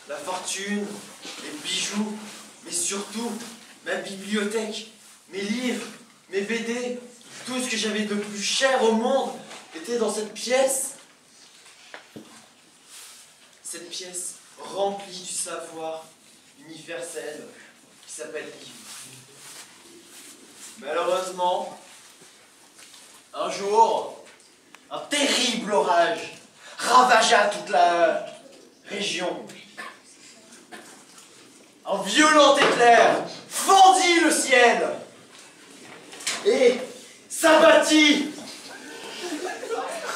la fortune, les bijoux, mais surtout ma bibliothèque, mes livres, mes BD, tout ce que j'avais de plus cher au monde était dans cette pièce. Cette pièce remplie du savoir universel qui s'appelle livre. Malheureusement, un jour, un terrible orage ravagea toute la région. Un violent éclair fendit le ciel et s'abattit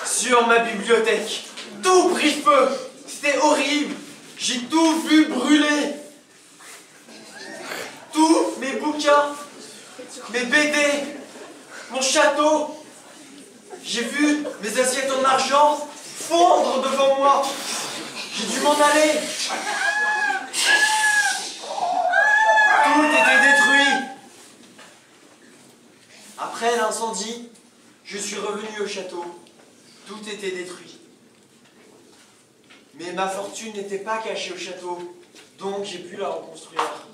sur ma bibliothèque. Tout prit feu. C'était horrible. J'ai tout vu brûler. Tous mes bouquins, mes BD, mon château. J'ai vu mes assiettes en argent fondre devant moi. J'ai dû m'en aller. Tout était détruit. Après l'incendie, je suis revenu au château. Tout était détruit. Mais ma fortune n'était pas cachée au château, donc j'ai pu la reconstruire.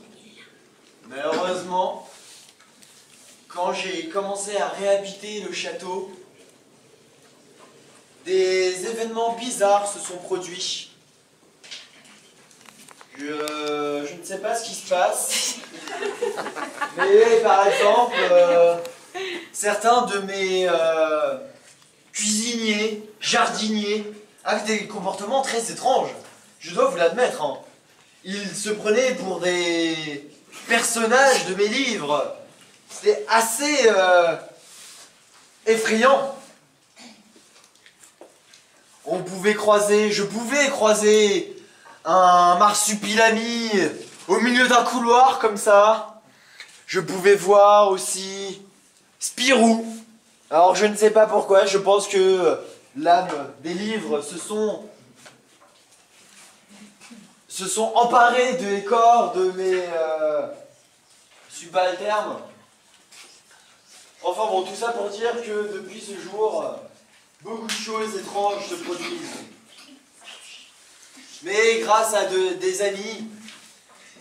Malheureusement, quand j'ai commencé à réhabiter le château, des événements bizarres se sont produits. Je ne sais pas ce qui se passe, mais par exemple, certains de mes cuisiniers, jardiniers, avaient des comportements très étranges. Je dois vous l'admettre. Hein. Ils se prenaient pour des personnages de mes livres. C'était assez effrayant. Je pouvais croiser un marsupilami au milieu d'un couloir comme ça. Je pouvais voir aussi Spirou. Alors je ne sais pas pourquoi, je pense que l'âme des livres se sont emparés des corps de mes subalternes. Enfin bon, tout ça pour dire que depuis ce jour, beaucoup de choses étranges se produisent. Mais grâce à des amis,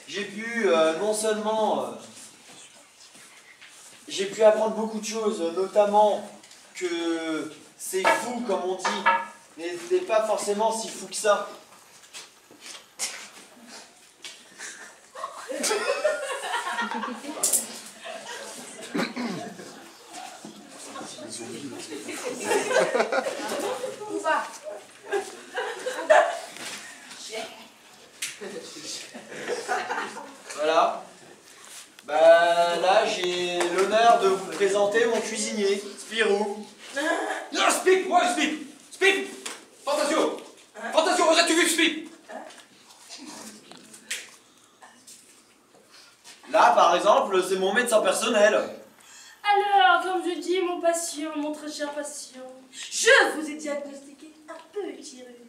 j'ai pu non seulement j'ai pu apprendre beaucoup de choses, notamment que c'est fou comme on dit, mais c'est pas forcément si fou que ça. Où va? Voilà. Bah là j'ai l'honneur de vous présenter mon cuisinier, Spirou. Non, Spip, ouais, Spip! Spip! Fantasio! Fantasio, aurais-tu vu Spip? Là par exemple, c'est mon médecin personnel. Alors, comme je dis, mon patient, mon très cher patient, je vous ai diagnostiqué un petit rhume.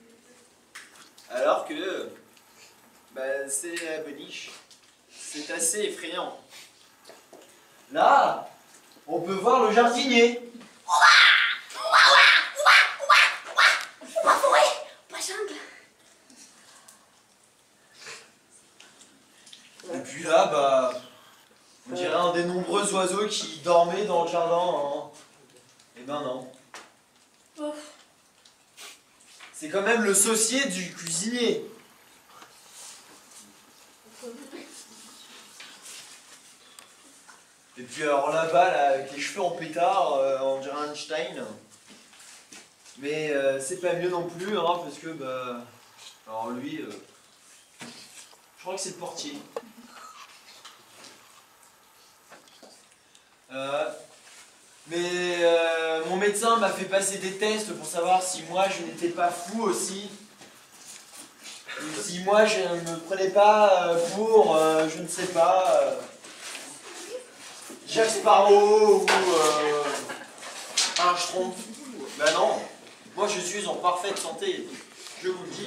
Alors que c'est la boniche. C'est assez effrayant. Là, on peut voir le jardinier. Et puis là, on dirait un des nombreux oiseaux qui dormaient dans le jardin. Hein. Eh ben non. C'est quand même le saucier du cuisinier. Et puis alors là-bas, là, avec les cheveux en pétard, on dirait Einstein. Mais c'est pas mieux non plus, hein, parce que, alors lui, je crois que c'est le portier. Mon médecin m'a fait passer des tests pour savoir si moi je n'étais pas fou aussi. Ou si moi je ne me prenais pas pour, je ne sais pas, Jack Sparrow ou un Schtroumpf. Ben non, moi je suis en parfaite santé, je vous le dis.